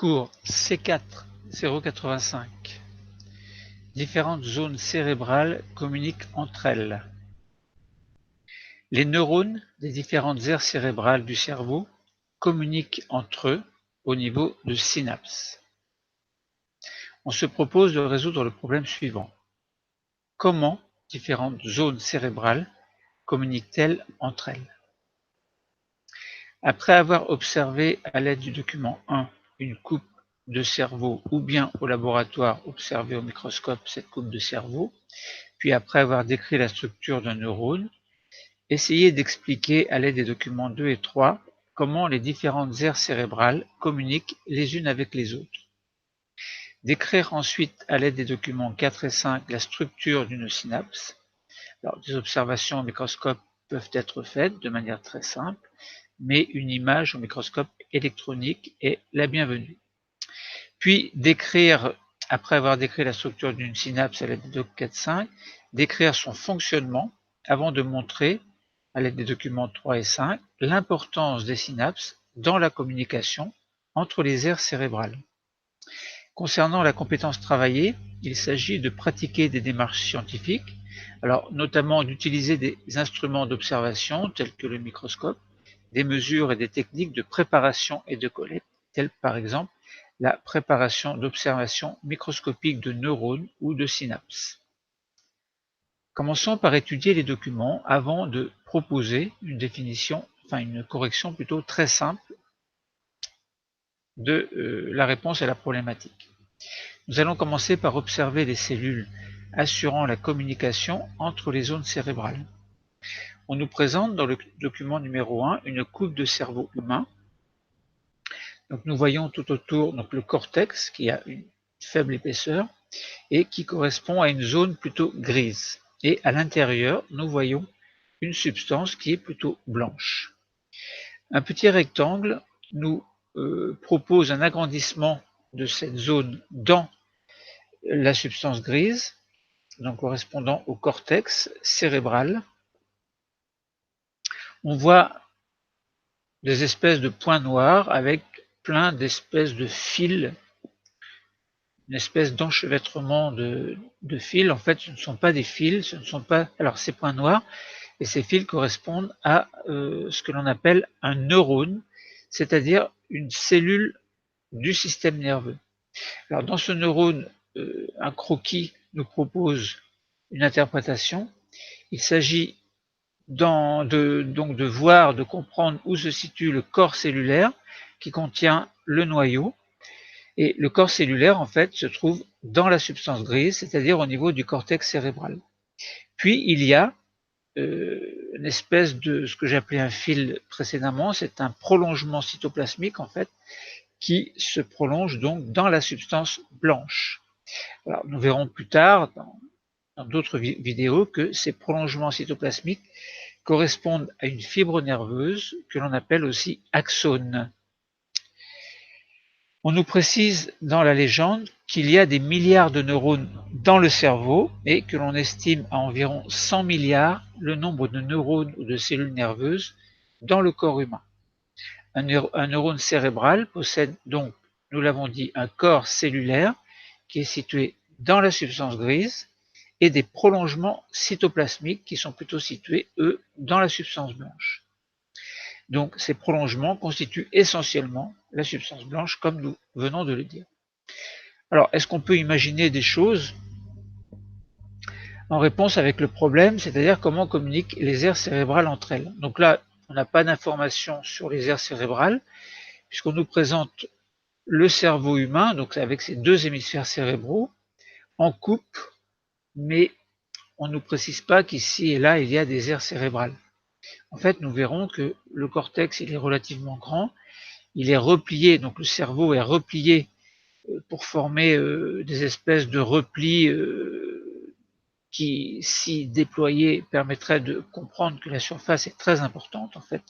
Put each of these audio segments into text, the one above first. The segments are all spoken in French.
Cours C4 085. Différentes zones cérébrales communiquent entre elles. Les neurones des différentes aires cérébrales du cerveau communiquent entre eux au niveau de synapses. On se propose de résoudre le problème suivant. Comment différentes zones cérébrales communiquent-elles entre elles? Après avoir observé à l'aide du document 1 une coupe de cerveau ou bien au laboratoire observé au microscope cette coupe de cerveau, puis après avoir décrit la structure d'un neurone, essayez d'expliquer à l'aide des documents 2 et 3 comment les différentes aires cérébrales communiquent les unes avec les autres. Décrire ensuite à l'aide des documents 4 et 5 la structure d'une synapse. Alors, des observations au microscope peuvent être faites de manière très simple, mais une image au microscope électronique est la bienvenue. Puis décrire, après avoir décrit la structure d'une synapse à l'aide des doc 4-5, décrire son fonctionnement avant de montrer, à l'aide des documents 3 et 5, l'importance des synapses dans la communication entre les aires cérébrales. Concernant la compétence travaillée, il s'agit de pratiquer des démarches scientifiques, alors notamment d'utiliser des instruments d'observation tels que le microscope, des mesures et des techniques de préparation et de collecte, telles par exemple la préparation d'observations microscopiques de neurones ou de synapses. Commençons par étudier les documents avant de proposer une définition, une correction plutôt très simple de la réponse à la problématique. Nous allons commencer par observer les cellules assurant la communication entre les zones cérébrales. On nous présente dans le document numéro 1 une coupe de cerveau humain. Donc nous voyons tout autour le cortex qui a une faible épaisseur et qui correspond à une zone plutôt grise. Et à l'intérieur, nous voyons une substance qui est plutôt blanche. Un petit rectangle nous propose un agrandissement de cette zone dans la substance grise, donc correspondant au cortex cérébral. On voit des espèces de points noirs avec plein d'espèces de fils, une espèce d'enchevêtrement de fils. En fait, ce ne sont pas des fils, ce ne sont pas. Alors, ces points noirs et ces fils correspondent à ce que l'on appelle un neurone, c'est-à-dire une cellule du système nerveux. Alors, dans ce neurone, un croquis nous propose une interprétation. Il s'agit de voir, de comprendre où se situe le corps cellulaire qui contient le noyau. Et le corps cellulaire, en fait, se trouve dans la substance grise, c'est-à-dire au niveau du cortex cérébral. Puis, il y a une espèce de ce que j'appelais un fil précédemment, c'est un prolongement cytoplasmique, en fait, qui se prolonge donc dans la substance blanche. Alors, nous verrons plus tard, dans d'autres vidéos, que ces prolongements cytoplasmiques correspondent à une fibre nerveuse que l'on appelle aussi axone. On nous précise dans la légende qu'il y a des milliards de neurones dans le cerveau et que l'on estime à environ 100 milliards le nombre de neurones ou de cellules nerveuses dans le corps humain. Un neurone cérébral possède donc, nous l'avons dit, un corps cellulaire qui est situé dans la substance grise et des prolongements cytoplasmiques qui sont plutôt situés, eux, dans la substance blanche. Donc ces prolongements constituent essentiellement la substance blanche, comme nous venons de le dire. Alors, est-ce qu'on peut imaginer des choses en réponse avec le problème, c'est-à-dire comment communiquent les aires cérébrales entre elles? Donc là, on n'a pas d'informations sur les aires cérébrales, puisqu'on nous présente le cerveau humain, donc avec ses deux hémisphères cérébraux, en coupe, mais on ne nous précise pas qu'ici et là, il y a des aires cérébrales. En fait, nous verrons que le cortex, il est relativement grand, il est replié, donc le cerveau est replié pour former des espèces de replis qui, si déployés, permettraient de comprendre que la surface est très importante en fait.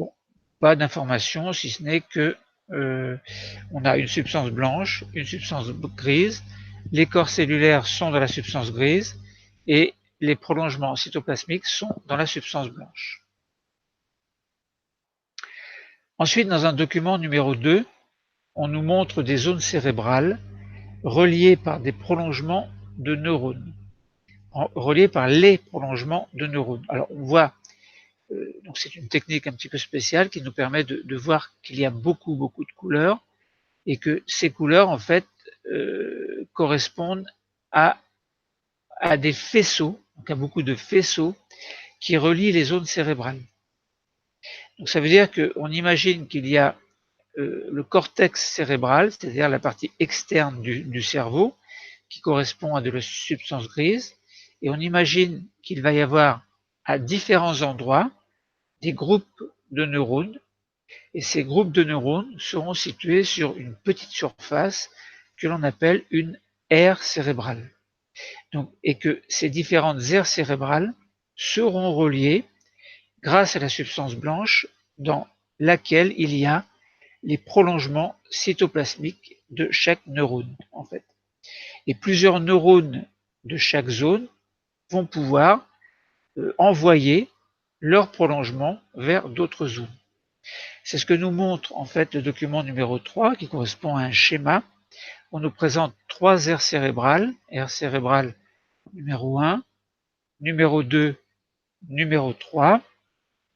Bon, pas d'informations, si ce n'est que on a une substance blanche, une substance grise, les corps cellulaires sont dans la substance grise et les prolongements cytoplasmiques sont dans la substance blanche. Ensuite, dans un document numéro 2, on nous montre des zones cérébrales reliées par des prolongements de neurones, reliées par les prolongements de neurones. Alors on voit, donc c'est une technique un petit peu spéciale qui nous permet de voir qu'il y a beaucoup de couleurs et que ces couleurs en fait correspondent à des faisceaux, donc à beaucoup de faisceaux qui relient les zones cérébrales. Donc ça veut dire qu'on imagine qu'il y a le cortex cérébral, c'est-à-dire la partie externe du cerveau, qui correspond à de la substance grise, et on imagine qu'il va y avoir à différents endroits des groupes de neurones, et ces groupes de neurones seront situés sur une petite surface que l'on appelle une aire cérébrale. Donc, et que ces différentes aires cérébrales seront reliées grâce à la substance blanche dans laquelle il y a les prolongements cytoplasmiques de chaque neurone, en fait. Et plusieurs neurones de chaque zone vont pouvoir envoyer leur prolongement vers d'autres zones. C'est ce que nous montre en fait le document numéro 3 qui correspond à un schéma. On nous présente 3 aires cérébrales, aire cérébrale numéro 1, numéro 2, numéro 3.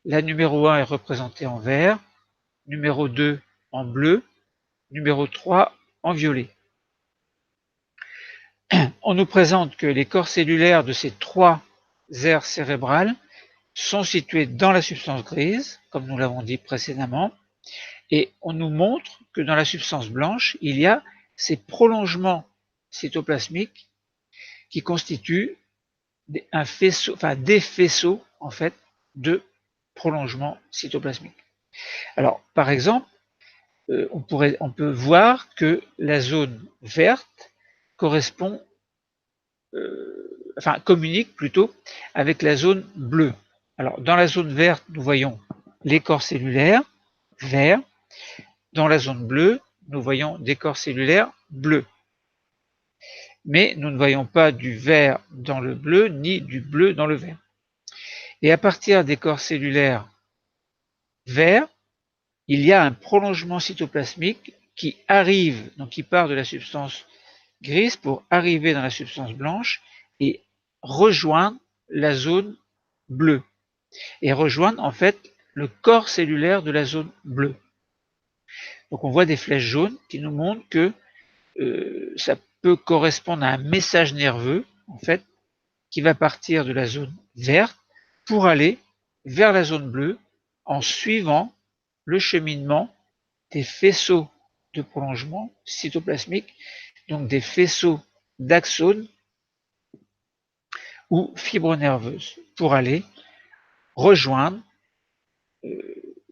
La numéro 1 est représentée en vert, numéro 2 en bleu, numéro 3 en violet. On nous présente que les corps cellulaires de ces 3 aires cérébrales sont situés dans la substance grise, comme nous l'avons dit précédemment, et on nous montre que dans la substance blanche, il y a ces prolongements cytoplasmiques qui constituent des faisceaux en fait de prolongements cytoplasmiques. Alors, par exemple, on peut voir que la zone verte correspond, communique plutôt avec la zone bleue. Alors, dans la zone verte, nous voyons les corps cellulaires verts. Dans la zone bleue, nous voyons des corps cellulaires bleus. Mais nous ne voyons pas du vert dans le bleu, ni du bleu dans le vert. Et à partir des corps cellulaires verts, il y a un prolongement cytoplasmique qui arrive, donc qui part de la substance grise pour arriver dans la substance blanche et rejoindre la zone bleue. Et rejoindre en fait le corps cellulaire de la zone bleue. Donc on voit des flèches jaunes qui nous montrent que ça peut correspondre à un message nerveux, en fait, qui va partir de la zone verte pour aller vers la zone bleue en suivant le cheminement des faisceaux de prolongement cytoplasmique, donc des faisceaux d'axones ou fibres nerveuses, pour aller rejoindre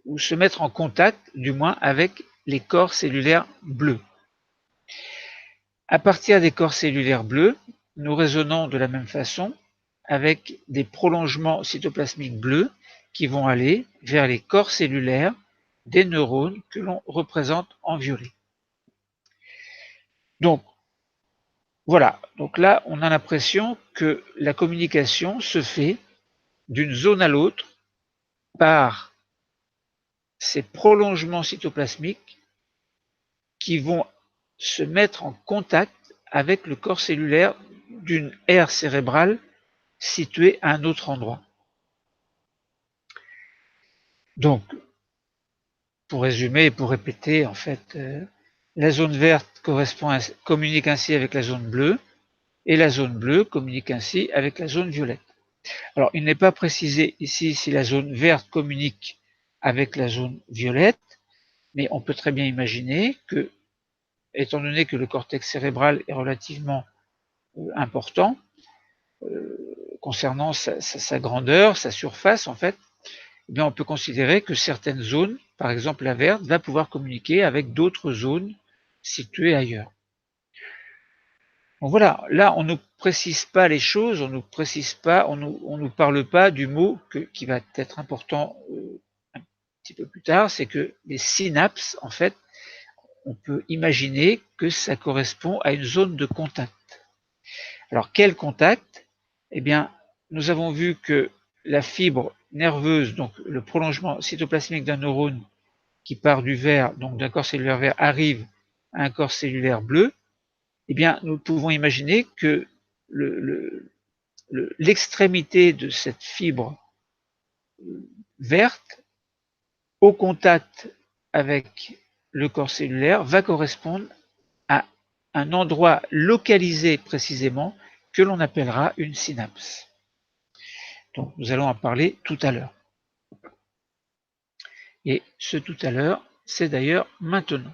ou se mettre en contact, du moins, avec les corps cellulaires bleus. À partir des corps cellulaires bleus, nous raisonnons de la même façon avec des prolongements cytoplasmiques bleus qui vont aller vers les corps cellulaires des neurones que l'on représente en violet. Donc, voilà. Donc là, on a l'impression que la communication se fait d'une zone à l'autre par ces prolongements cytoplasmiques qui vont se mettre en contact avec le corps cellulaire d'une aire cérébrale située à un autre endroit. Donc, pour résumer et pour répéter, en fait, la zone verte communique ainsi avec la zone bleue, et la zone bleue communique ainsi avec la zone violette. Alors, il n'est pas précisé ici si la zone verte communique avec la zone violette, mais on peut très bien imaginer que, étant donné que le cortex cérébral est relativement important, concernant sa grandeur, sa surface, en fait, eh bien, on peut considérer que certaines zones, par exemple la verte, va pouvoir communiquer avec d'autres zones situées ailleurs. Donc voilà, là, on ne nous précise pas les choses, on nous parle pas du mot qui va être important un petit peu plus tard, c'est que les synapses, en fait, on peut imaginer que ça correspond à une zone de contact. Alors, quel contact? Eh bien, nous avons vu que la fibre nerveuse, donc le prolongement cytoplasmique d'un neurone qui part du vert, donc d'un corps cellulaire vert, arrive à un corps cellulaire bleu, eh bien, nous pouvons imaginer que l'extrémité de cette fibre verte, au contact avec le corps cellulaire, va correspondre à un endroit localisé précisément que l'on appellera une synapse. Donc, nous allons en parler tout à l'heure. Et ce tout à l'heure, c'est d'ailleurs maintenant.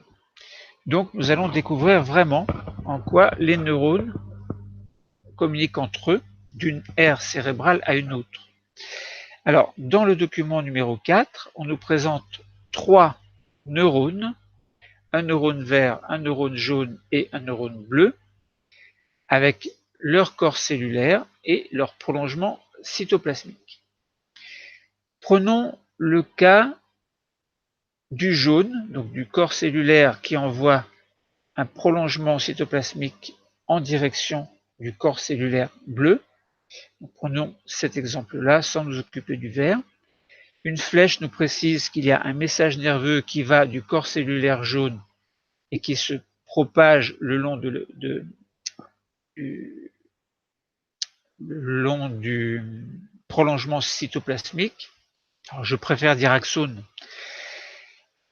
Donc, nous allons découvrir vraiment en quoi les neurones communiquent entre eux d'une aire cérébrale à une autre. Alors, dans le document numéro 4, on nous présente 3 neurones, un neurone vert, un neurone jaune et un neurone bleu, avec leur corps cellulaire et leur prolongement cytoplasmique. Prenons le cas du jaune, donc du corps cellulaire qui envoie un prolongement cytoplasmique en direction du corps cellulaire bleu. Donc, prenons cet exemple-là sans nous occuper du vert. Une flèche nous précise qu'il y a un message nerveux qui va du corps cellulaire jaune et qui se propage le long du prolongement cytoplasmique. Alors, je préfère dire axone.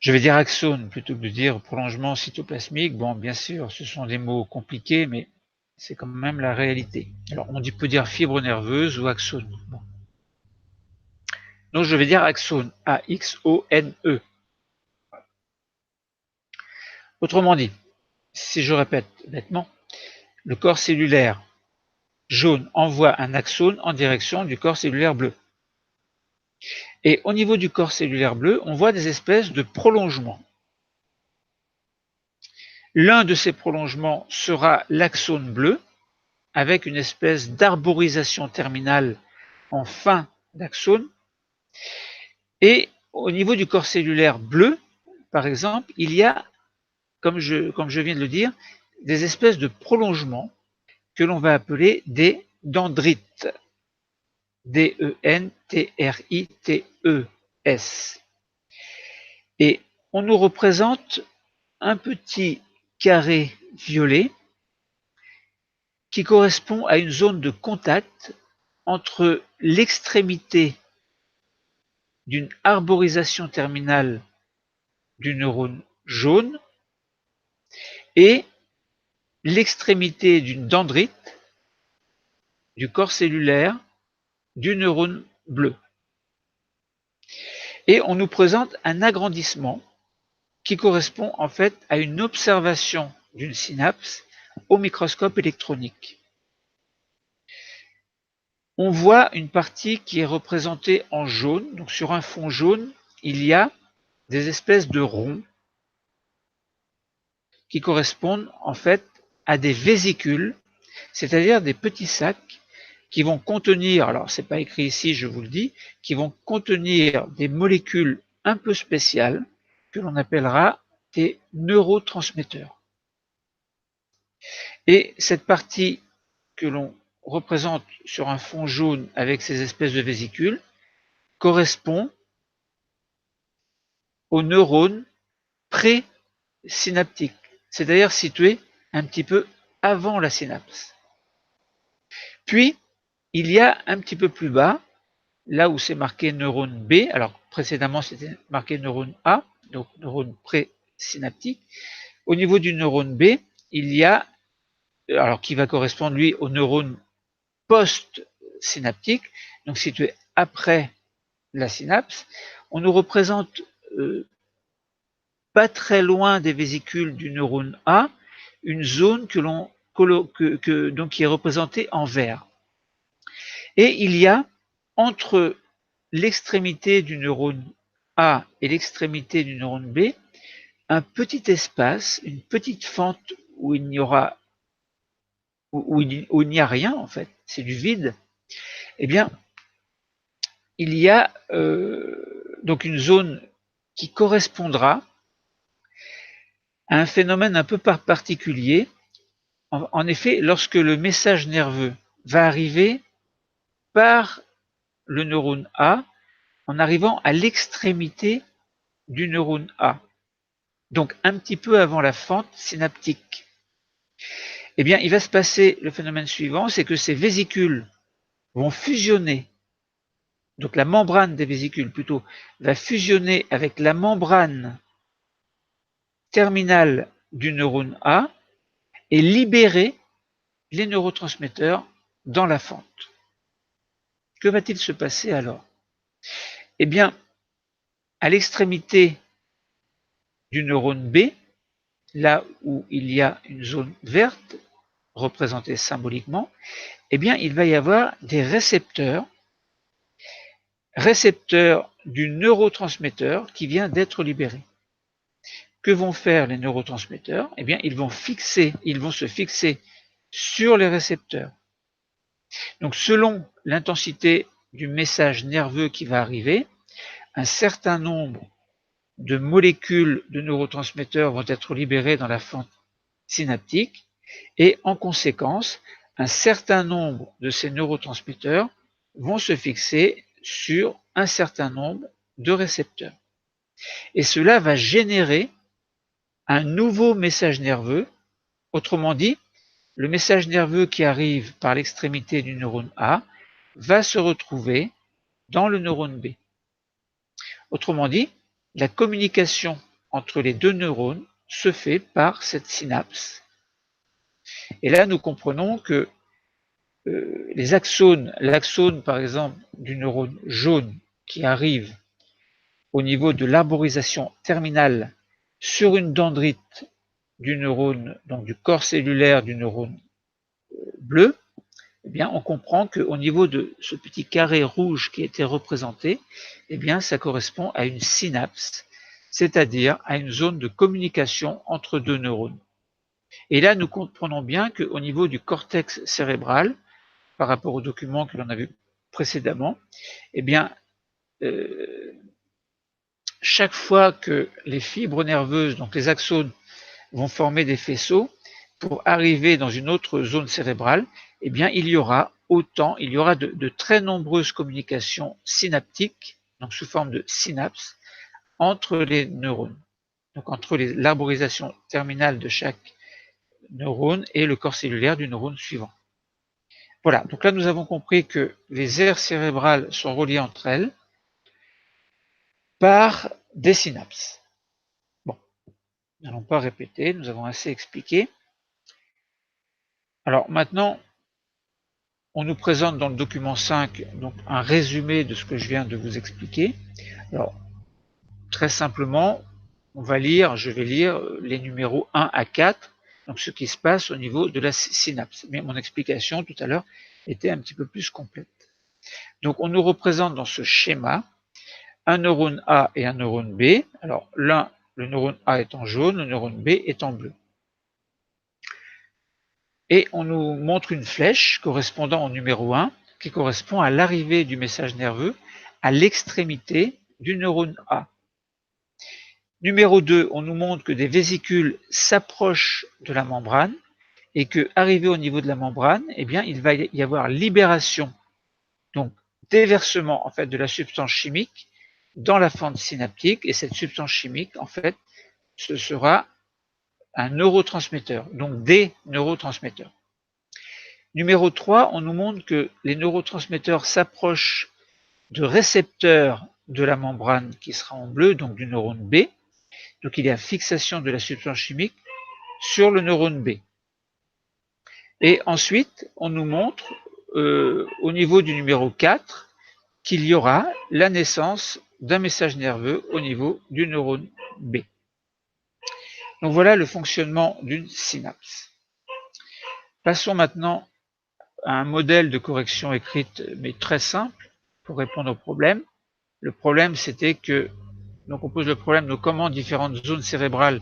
Je vais dire axone plutôt que de dire prolongement cytoplasmique. Bon, bien sûr, ce sont des mots compliqués, mais c'est quand même la réalité. Alors, on peut dire fibre nerveuse ou axone. Bon. Donc, je vais dire axone, A-X-O-N-E. Autrement dit, si je répète bêtement, le corps cellulaire jaune envoie un axone en direction du corps cellulaire bleu. Et au niveau du corps cellulaire bleu, on voit des espèces de prolongements. L'un de ces prolongements sera l'axone bleu, avec une espèce d'arborisation terminale en fin d'axone. Et au niveau du corps cellulaire bleu, par exemple, il y a, comme je viens de le dire, des espèces de prolongements que l'on va appeler des dendrites. D-E-N-T-R-I-T-E-S. Et on nous représente un petit carré violet qui correspond à une zone de contact entre l'extrémité d'une arborisation terminale du neurone jaune et l'extrémité d'une dendrite du corps cellulaire du neurone bleu. Et on nous présente un agrandissement qui correspond en fait à une observation d'une synapse au microscope électronique. On voit une partie qui est représentée en jaune, donc sur un fond jaune, il y a des espèces de ronds qui correspondent en fait à des vésicules, c'est-à-dire des petits sacs qui vont contenir, alors c'est pas écrit ici, je vous le dis, qui vont contenir des molécules un peu spéciales que l'on appellera des neurotransmetteurs. Et cette partie que l'on représente sur un fond jaune avec ces espèces de vésicules correspond aux neurones présynaptiques, c'est-à-dire situés un petit peu avant la synapse. Puis, il y a un petit peu plus bas, là où c'est marqué neurone B, alors précédemment c'était marqué neurone A, donc neurone présynaptique. Au niveau du neurone B, il y a, alors qui va correspondre lui au neurone post-synaptique, donc situé après la synapse. On nous représente pas très loin des vésicules du neurone A, une zone donc qui est représentée en vert. Et il y a entre l'extrémité du neurone A et l'extrémité du neurone B un petit espace, une petite fente où il n'y aura où il n'y a rien en fait, c'est du vide. Eh bien, il y a donc une zone qui correspondra à un phénomène un peu particulier. En effet, lorsque le message nerveux va arriver par le neurone A, en arrivant à l'extrémité du neurone A. donc un petit peu avant la fente synaptique. Eh bien, il va se passer le phénomène suivant, c'est que ces vésicules vont fusionner. Donc la membrane des vésicules plutôt va fusionner avec la membrane terminale du neurone A et libérer les neurotransmetteurs dans la fente. Que va-t-il se passer alors? Eh bien, à l'extrémité du neurone B, là où il y a une zone verte, représentée symboliquement, eh bien, il va y avoir des récepteurs du neurotransmetteur qui vient d'être libéré. Que vont faire les neurotransmetteurs? Eh bien, ils vont se fixer sur les récepteurs. Donc, selon l'intensité du message nerveux qui va arriver, un certain nombre de molécules de neurotransmetteurs vont être libérées dans la fente synaptique et en conséquence, un certain nombre de ces neurotransmetteurs vont se fixer sur un certain nombre de récepteurs. Et cela va générer un nouveau message nerveux. Autrement dit, le message nerveux qui arrive par l'extrémité du neurone A va se retrouver dans le neurone B. Autrement dit, la communication entre les deux neurones se fait par cette synapse. Et là, nous comprenons que les axones, l'axone par exemple du neurone jaune qui arrive au niveau de l'arborisation terminale sur une dendrite du neurone, donc du corps cellulaire du neurone bleu, eh bien, on comprend qu'au niveau de ce petit carré rouge qui était représenté, eh bien, ça correspond à une synapse, c'est-à-dire à une zone de communication entre deux neurones. Et là, nous comprenons bien qu'au niveau du cortex cérébral, par rapport au document que l'on a vu précédemment, eh bien, chaque fois que les fibres nerveuses, donc les axones, vont former des faisceaux, pour arriver dans une autre zone cérébrale, eh bien, il y aura de très nombreuses communications synaptiques, donc sous forme de synapses, entre les neurones. Donc entre l'arborisation terminale de chaque neurone et le corps cellulaire du neurone suivant. Voilà, donc là nous avons compris que les aires cérébrales sont reliées entre elles par des synapses. Bon, nous n'allons pas répéter, nous avons assez expliqué. Alors maintenant, on nous présente dans le document 5 donc un résumé de ce que je viens de vous expliquer. Alors, très simplement, je vais lire les numéros 1 à 4, donc ce qui se passe au niveau de la synapse. Mais mon explication tout à l'heure était un petit peu plus complète. Donc on nous représente dans ce schéma un neurone A et un neurone B. Alors le neurone A est en jaune, le neurone B est en bleu. Et on nous montre une flèche correspondant au numéro 1 qui correspond à l'arrivée du message nerveux à l'extrémité du neurone A. Numéro 2, on nous montre que des vésicules s'approchent de la membrane et que, arrivé au niveau de la membrane, eh bien, il va y avoir libération, donc déversement en fait de la substance chimique dans la fente synaptique, et cette substance chimique, en fait, ce sera un neurotransmetteur, donc des neurotransmetteurs. Numéro 3, on nous montre que les neurotransmetteurs s'approchent de récepteurs de la membrane qui sera en bleu, donc du neurone B. Donc il y a fixation de la substance chimique sur le neurone B. Et ensuite, on nous montre au niveau du numéro 4 qu'il y aura la naissance d'un message nerveux au niveau du neurone B. Donc voilà le fonctionnement d'une synapse. Passons maintenant à un modèle de correction écrite, mais très simple, pour répondre au problème. Le problème, c'était que, donc on pose le problème de comment différentes zones cérébrales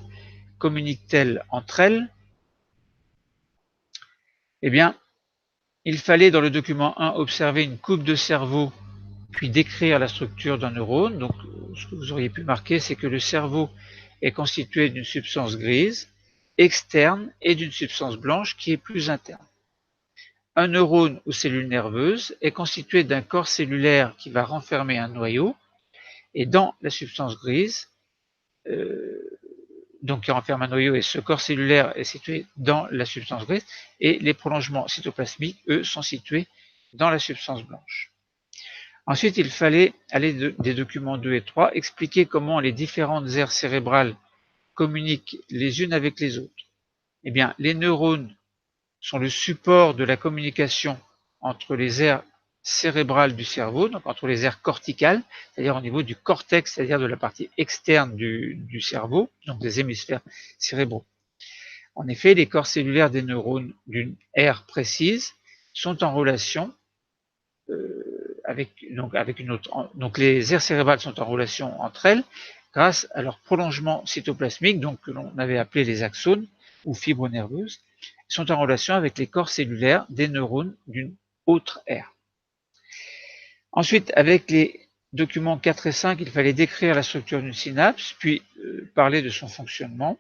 communiquent-elles entre elles. Eh bien, il fallait dans le document 1 observer une coupe de cerveau, puis décrire la structure d'un neurone. Donc, ce que vous auriez pu marquer, c'est que le cerveau est constitué d'une substance grise, externe, et d'une substance blanche qui est plus interne. Un neurone ou cellule nerveuse est constitué d'un corps cellulaire qui va renfermer un noyau, et dans la substance grise, donc qui renferme un noyau, et ce corps cellulaire est situé dans la substance grise, et les prolongements cytoplasmiques, eux, sont situés dans la substance blanche. Ensuite, il fallait aller des documents 2 et 3, expliquer comment les différentes aires cérébrales communiquent les unes avec les autres. Eh bien, les neurones sont le support de la communication entre les aires cérébrales du cerveau, donc entre les aires corticales, c'est-à-dire au niveau du cortex, c'est-à-dire de la partie externe du cerveau, donc des hémisphères cérébraux. En effet, les corps cellulaires des neurones d'une aire précise sont en relation avec une autre. Donc les aires cérébrales sont en relation entre elles grâce à leur prolongement cytoplasmique, donc que l'on avait appelé les axones ou fibres nerveuses, sont en relation avec les corps cellulaires des neurones d'une autre aire. Ensuite, avec les documents 4 et 5, il fallait décrire la structure d'une synapse, puis parler de son fonctionnement.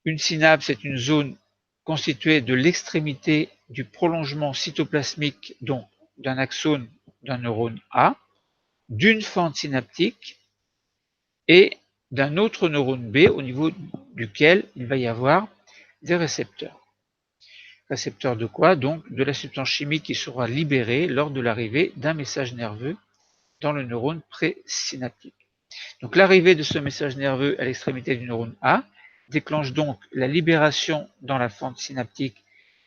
Une synapse est une zone constituée de l'extrémité du prolongement cytoplasmique, donc d'un axone d'un neurone A, d'une fente synaptique et d'un autre neurone B au niveau duquel il va y avoir des récepteurs. Récepteurs de quoi? Donc de la substance chimique qui sera libérée lors de l'arrivée d'un message nerveux dans le neurone présynaptique. Donc l'arrivée de ce message nerveux à l'extrémité du neurone A déclenche donc la libération dans la fente synaptique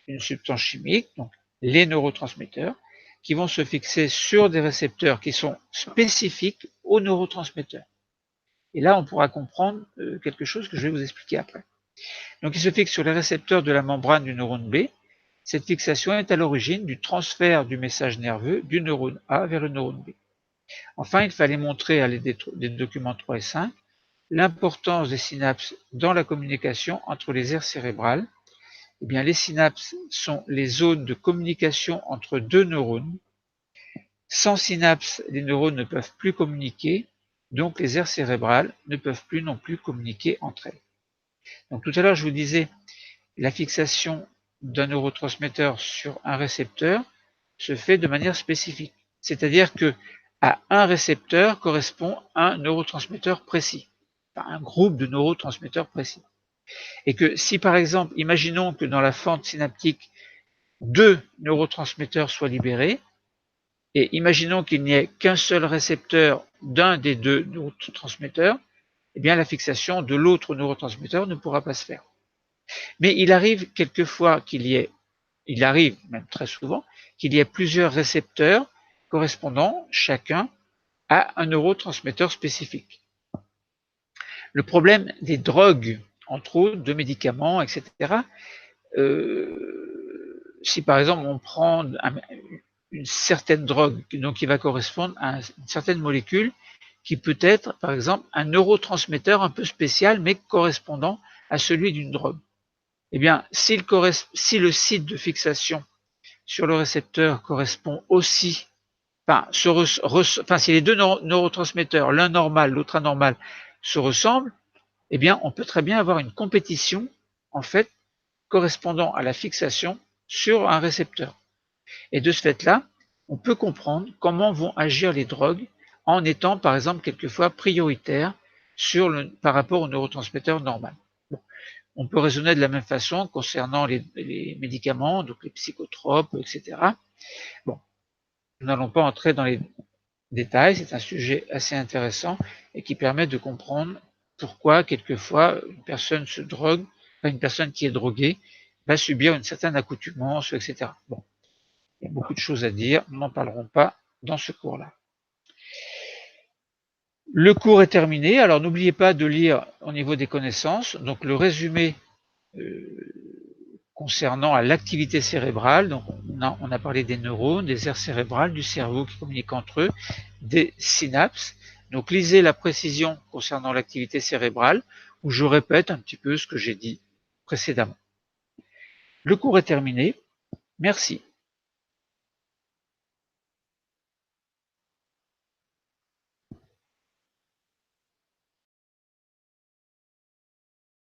d'une substance chimique, donc les neurotransmetteurs, qui vont se fixer sur des récepteurs qui sont spécifiques aux neurotransmetteurs. Et là, on pourra comprendre quelque chose que je vais vous expliquer après. Donc, il se fixe sur les récepteurs de la membrane du neurone B. Cette fixation est à l'origine du transfert du message nerveux du neurone A vers le neurone B. Enfin, il fallait montrer à l'aide des documents 3 et 5 l'importance des synapses dans la communication entre les aires cérébrales. Eh bien, les synapses sont les zones de communication entre deux neurones. Sans synapses, les neurones ne peuvent plus communiquer, donc les aires cérébrales ne peuvent plus non plus communiquer entre elles. Donc tout à l'heure, je vous disais, la fixation d'un neurotransmetteur sur un récepteur se fait de manière spécifique. C'est-à-dire que à un récepteur correspond un neurotransmetteur précis, enfin, un groupe de neurotransmetteurs précis. Et que si par exemple, imaginons que dans la fente synaptique, deux neurotransmetteurs soient libérés, et imaginons qu'il n'y ait qu'un seul récepteur d'un des deux neurotransmetteurs, eh bien la fixation de l'autre neurotransmetteur ne pourra pas se faire. Mais il arrive quelquefois il arrive même très souvent, qu'il y ait plusieurs récepteurs correspondant chacun à un neurotransmetteur spécifique. Le problème des drogues, entre autres, de médicaments, etc., si par exemple on prend une certaine drogue, donc qui va correspondre à une certaine molécule, qui peut être par exemple un neurotransmetteur un peu spécial, mais correspondant à celui d'une drogue. Eh bien, si le site de fixation sur le récepteur correspond aussi, si les deux neurotransmetteurs, l'un normal, l'autre anormal, se ressemblent, eh bien, on peut très bien avoir une compétition, en fait, correspondant à la fixation sur un récepteur. Et de ce fait-là, on peut comprendre comment vont agir les drogues en étant, par exemple, quelquefois prioritaires par rapport au neurotransmetteur normal. Bon. On peut raisonner de la même façon concernant les médicaments, donc les psychotropes, etc. Bon, nous n'allons pas entrer dans les détails, c'est un sujet assez intéressant et qui permet de comprendre pourquoi quelquefois une personne se drogue, une personne qui est droguée va subir une certaine accoutumance, etc. Bon, il y a beaucoup de choses à dire, nous n'en parlerons pas dans ce cours-là. Le cours est terminé, alors n'oubliez pas de lire au niveau des connaissances, donc le résumé concernant l'activité cérébrale. Donc on a parlé des neurones, des aires cérébrales, du cerveau qui communiquent entre eux, des synapses. Donc lisez la précision concernant l'activité cérébrale, où je répète un petit peu ce que j'ai dit précédemment. Le cours est terminé. Merci.